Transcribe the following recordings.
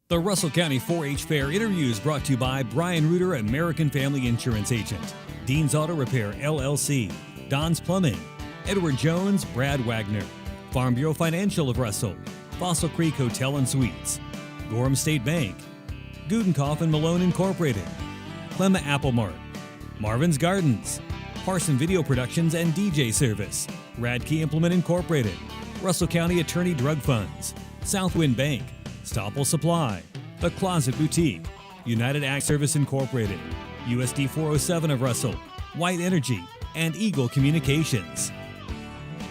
The Russell County 4-H Fair interview is brought to you by Brian Reuter, American Family Insurance Agent, Dean's Auto Repair, LLC, Don's Plumbing, Edward Jones, Brad Wagner, Farm Bureau Financial of Russell, Fossil Creek Hotel and Suites, Gorham State Bank, Gudenkauf and Malone Incorporated, Clemma Apple Mart, Marvin's Gardens, Parson Video Productions and DJ Service, Radkey Implement Incorporated, Russell County Attorney Drug Funds, Southwind Bank, Stoppel Supply, The Closet Boutique, United Ag Service Incorporated, USD 407 of Russell, White Energy, and Eagle Communications.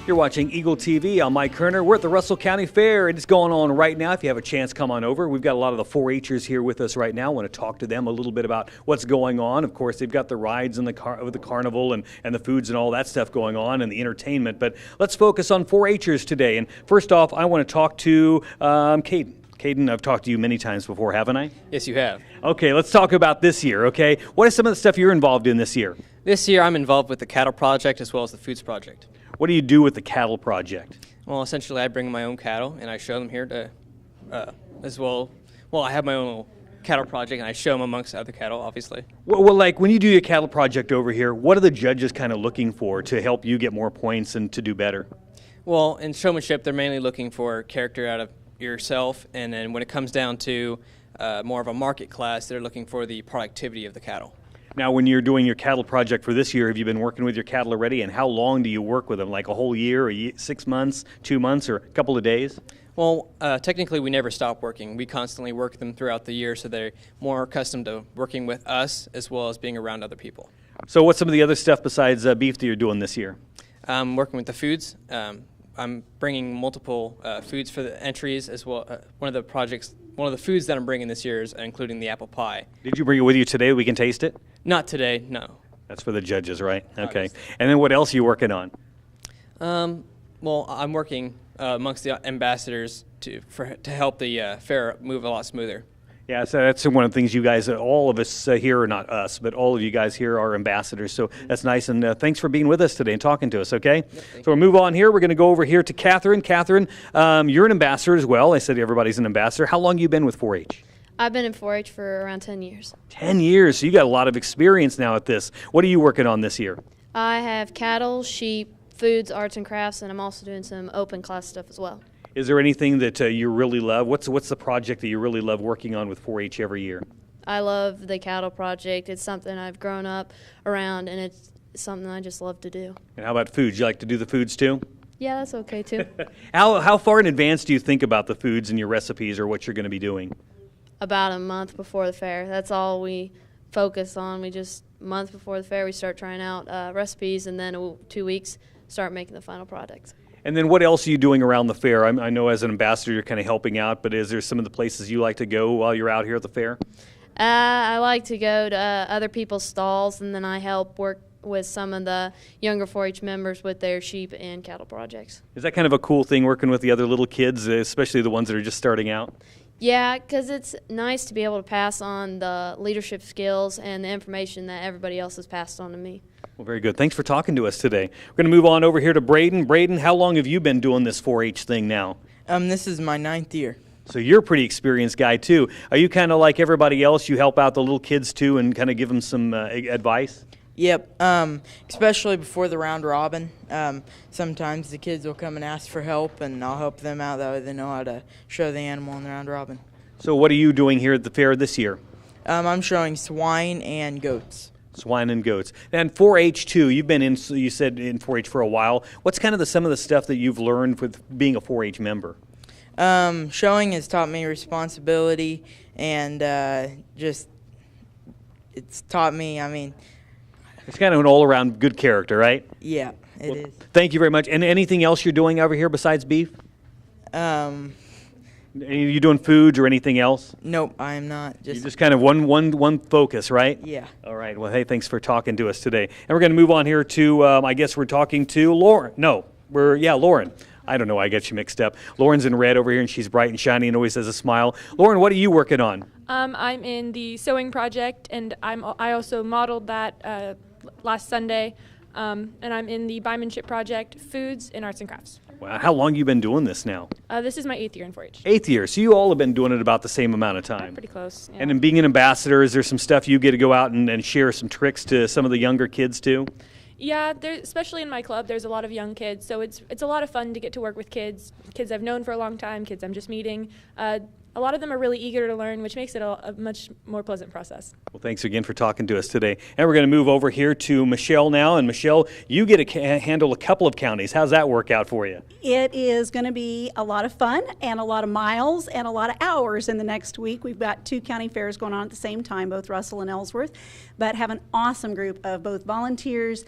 You're watching Eagle TV. I'm Mike Kerner. We're at the Russell County Fair. It's going on right now. If you have a chance, come on over. We've got a lot of the 4-H'ers here with us right now. I want to talk to them a little bit about what's going on. Of course, they've got the rides and with the carnival and the foods and all that stuff going on and the entertainment. But let's focus on 4-H'ers today. And first off, I want to talk to Kayden. Kayden, I've talked to you many times before, haven't I? Yes, you have. Okay, let's talk about this year, okay? What is some of the stuff you're involved in this year? This year, I'm involved with the cattle project as well as the foods project. What do you do with the cattle project? Well, essentially, I bring my own cattle, and I show them here to, as well. Well, I have my own little cattle project, and I show them amongst other cattle, obviously. Well, like when you do your cattle project over here, what are the judges kind of looking for to help you get more points and to do better? Well, in showmanship, they're mainly looking for character out of yourself, and then when it comes down to more of a market class, they're looking for the productivity of the cattle. Now, when you're doing your cattle project for this year, have you been working with your cattle already, and how long do you work with them? Like a whole year, 6 months, 2 months, or a couple of days? Well, technically, we never stop working. We constantly work them throughout the year, so they're more accustomed to working with us as well as being around other people. So what's some of the other stuff besides beef that you're doing this year? Working with the foods. I'm bringing multiple foods for the entries as well. One of the foods that I'm bringing this year is including the apple pie. Did you bring it with you today? We can taste it? Not today, no. That's for the judges, right? Okay. Obviously. And then what else are you working on? Well, I'm working amongst the ambassadors to help the fair move a lot smoother. Yeah, so that's one of the things you guys, all of us here, or not us, but all of you guys here are ambassadors. So that's nice, and thanks for being with us today and talking to us, okay? Yep, so we'll move on here. We're going to go over here to Catherine. Catherine, you're an ambassador as well. I said everybody's an ambassador. How long have you been with 4-H? I've been in 4-H for around 10 years. 10 years, so you got a lot of experience now at this. What are you working on this year? I have cattle, sheep, foods, arts and crafts, and I'm also doing some open class stuff as well. Is there anything that you really love? What's the project that you really love working on with 4-H every year? I love the cattle project. It's something I've grown up around, and it's something I just love to do. And how about foods? You like to do the foods too? Yeah, that's okay too. How far in advance do you think about the foods and your recipes or what you're going to be doing? About a month before the fair. That's all we focus on. A month before the fair, we start trying out recipes, and then 2 weeks, start making the final products. And then what else are you doing around the fair? I know as an ambassador you're kind of helping out, but is there some of the places you like to go while you're out here at the fair? I like to go to other people's stalls, and then I help work with some of the younger 4-H members with their sheep and cattle projects. Is that kind of a cool thing working with the other little kids, especially the ones that are just starting out? Yeah, because it's nice to be able to pass on the leadership skills and the information that everybody else has passed on to me. Well, very good. Thanks for talking to us today. We're going to move on over here to Braden. Braden, how long have you been doing this 4-H thing now? This is my 9th year. So you're a pretty experienced guy, too. Are you kind of like everybody else? You help out the little kids, too, and kind of give them some advice? Yep, especially before the round robin. Sometimes the kids will come and ask for help, and I'll help them out. That way they know how to show the animal in the round robin. So what are you doing here at the fair this year? I'm showing swine and goats. Swine and goats. And 4-H too, you've been in, you said in 4-H for a while. What's kind of some of the stuff that you've learned with being a 4-H member? Showing has taught me responsibility, and it's taught me, it's kind of an all-around good character, right? Yeah, it is. Thank you very much. And anything else you're doing over here besides beef? Are you doing foods or anything else? Nope, I am not. You're just kind of one focus, right? Yeah. All right. Well, hey, thanks for talking to us today. And we're going to move on here to, I guess we're talking to Lauren. No, Lauren. I don't know. I get you mixed up. Lauren's in red over here, and she's bright and shiny and always has a smile. Lauren, what are you working on? I'm in the sewing project, and I also modeled that last Sunday. And I'm in the buymanship project, foods, and arts and crafts. Wow, how long have you been doing this now? This is my 8th year in 4-H. 8th year. So you all have been doing it about the same amount of time. Pretty close. Yeah. And in being an ambassador, is there some stuff you get to go out and share some tricks to some of the younger kids too? Yeah, especially in my club, there's a lot of young kids, so it's a lot of fun to get to work with kids I've known for a long time, kids I'm just meeting. A lot of them are really eager to learn, which makes it a much more pleasant process. Well, thanks again for talking to us today. And we're going to move over here to Michelle now. And Michelle, you get to handle a couple of counties. How's that work out for you? It is going to be a lot of fun and a lot of miles and a lot of hours in the next week. We've got 2 county fairs going on at the same time, both Russell and Ellsworth, but have an awesome group of both volunteers,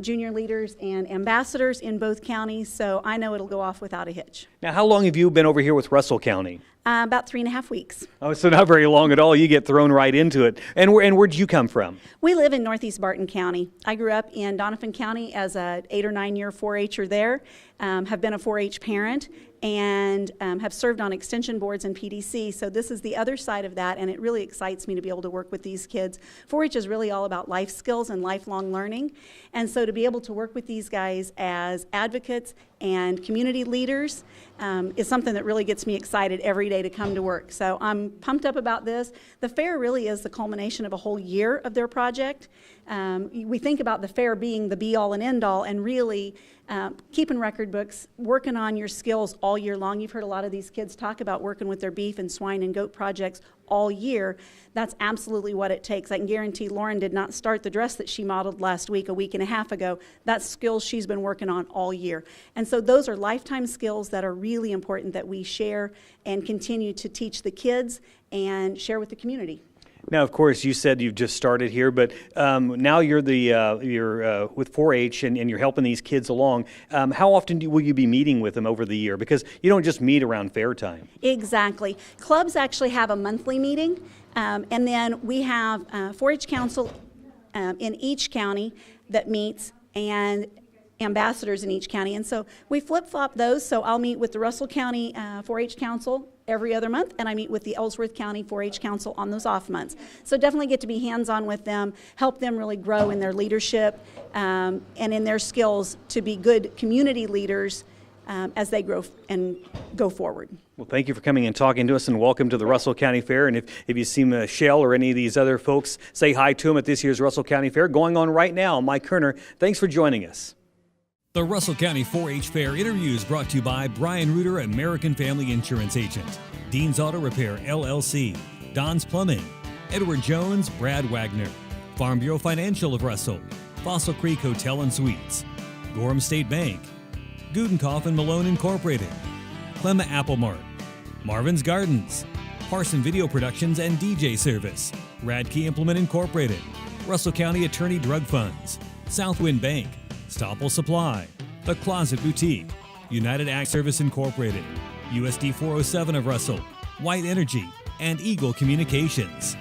junior leaders, and ambassadors in both counties, so I know it'll go off without a hitch. Now, how long have you been over here with Russell County? About 3.5 weeks. Oh, so not very long at all. You get thrown right into it. And where'd you come from? We live in Northeast Barton County. I grew up in Doniphan County as a 8 or 9 year 4-H'er there, have been a 4-H parent, and have served on extension boards and PDC. So this is the other side of that, and it really excites me to be able to work with these kids. 4-H is really all about life skills and lifelong learning. And so to be able to work with these guys as advocates and community leaders is something that really gets me excited every day to come to work. So I'm pumped up about this. The fair really is the culmination of a whole year of their project. We think about the fair being the be-all and end-all, and really keeping record books, working on your skills all year long. You've heard a lot of these kids talk about working with their beef and swine and goat projects all year. That's absolutely what it takes. I can guarantee Lauren did not start the dress that she modeled last week, a week and a half ago. That's skills she's been working on all year. And so those are lifetime skills that are really important that we share and continue to teach the kids and share with the community. Now, of course, you said you've just started here, but now you're with 4-H and you're helping these kids along. How often will you be meeting with them over the year? Because you don't just meet around fair time. Exactly. Clubs actually have a monthly meeting, and then we have 4-H council in each county that meets, and ambassadors in each county. And so we flip-flop those. So I'll meet with the Russell County 4-H Council every other month, and I meet with the Ellsworth County 4-H Council on those off months. So definitely get to be hands-on with them, help them really grow in their leadership and in their skills to be good community leaders as they grow and go forward. Well, thank you for coming and talking to us, and welcome to the Russell County Fair. And if you see Michelle or any of these other folks, say hi to them at this year's Russell County Fair going on right now. Mike Kerner, thanks for joining us. The Russell County 4-H Fair interview is brought to you by Brian Reuter, American Family Insurance Agent, Dean's Auto Repair, LLC, Don's Plumbing, Edward Jones, Brad Wagner, Farm Bureau Financial of Russell, Fossil Creek Hotel and Suites, Gorham State Bank, Gudenkauf and Malone Incorporated, Clemma Apple Mart, Marvin's Gardens, Parson Video Productions and DJ Service, Radke Implement Incorporated, Russell County Attorney Drug Funds, Southwind Bank, Stoppel Supply, The Closet Boutique, United Ag Service Incorporated, USD 407 of Russell, White Energy, and Eagle Communications.